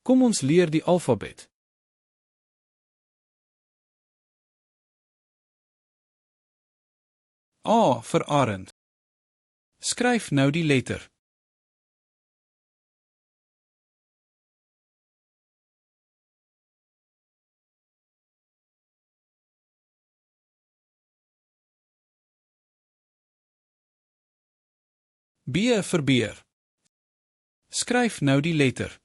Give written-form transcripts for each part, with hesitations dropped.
Kom ons leer die alfabet. A vir arend. Skryf nou die letter. B vir beer. Skryf nou die letter.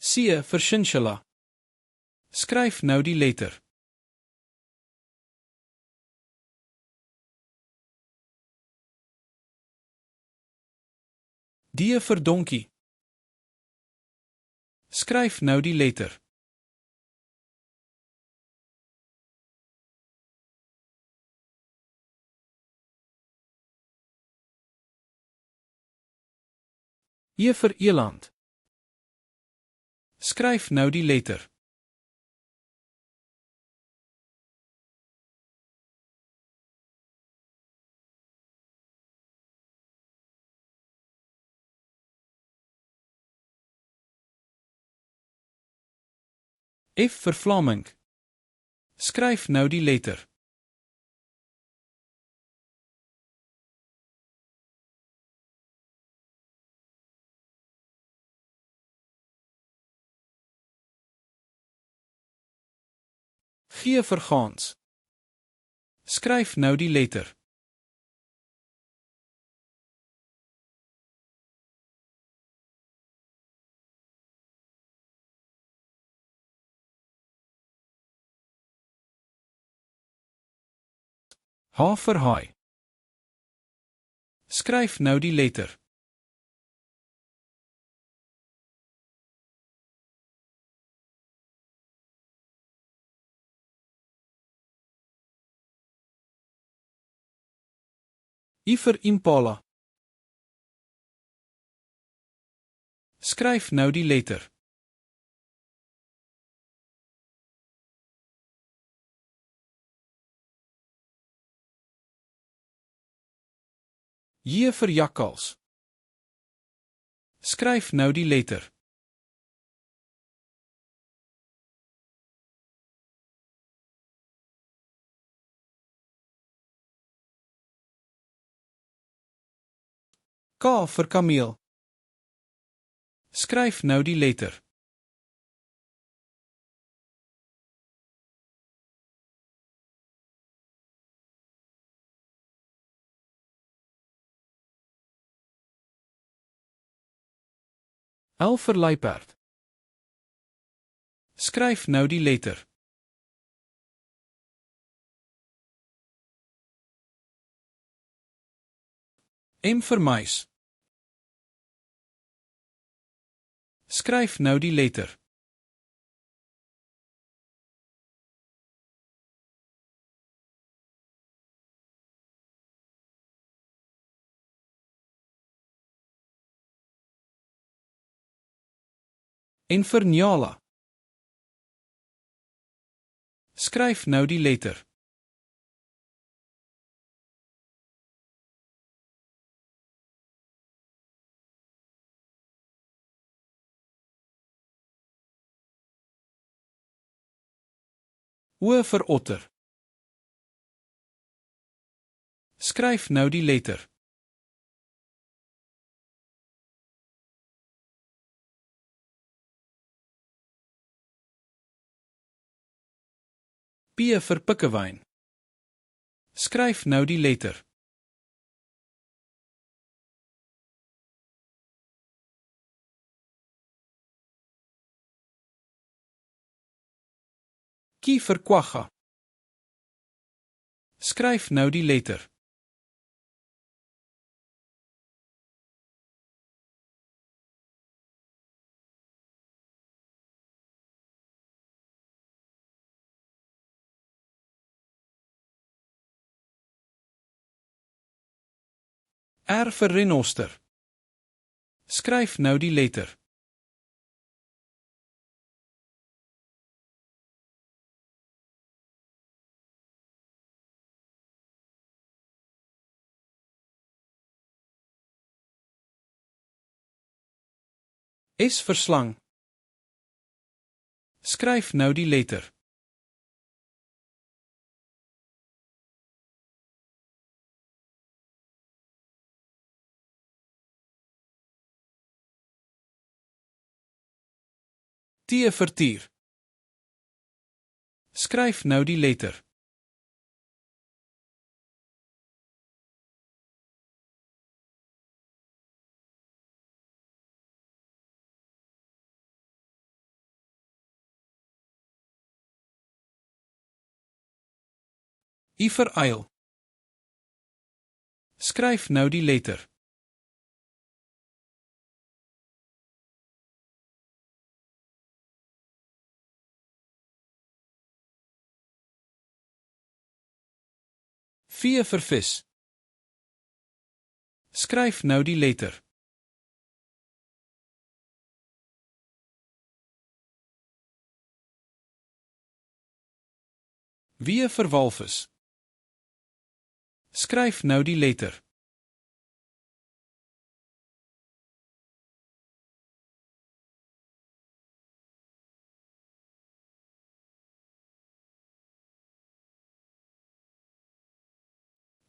C vir chinchilla. Skryf nou die letter. D vir donkie. Skryf nou die letter. E vir eland. Skryf nou die letter. F vir flamink. Skryf nou die letter. G vir gans. Skryf nou die letter. H vir haai. Skryf nou die letter. I vir impala. Skryf nou die letter. J vir jakkals. Skryf nou die letter. K vir kameel. Skryf nou die letter. L vir luiperd. Skryf nou die letter. M vir muis. Skryf nou die letter. En vir njala. Skryf nou die letter. O vir otter. Skryf nou die letter. P vir pikkewyn. Skryf nou die letter. Q vir kwagga. Skryf nou die letter. R vir renoster. Skryf nou die letter. S vir slang. Skryf nou die letter. T vir tier. Skryf nou die letter. I vir uil. Skryf nou die letter. V vir vis. Skryf nou die letter. W vir walvis. Skryf nou die letter.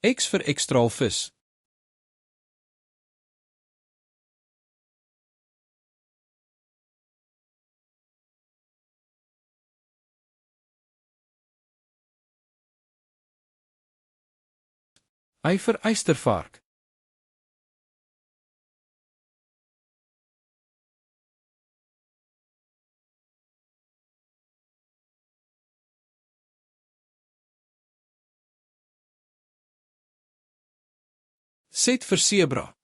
X vir ekstraalvis. Y vir eystervark. Z vir sebra.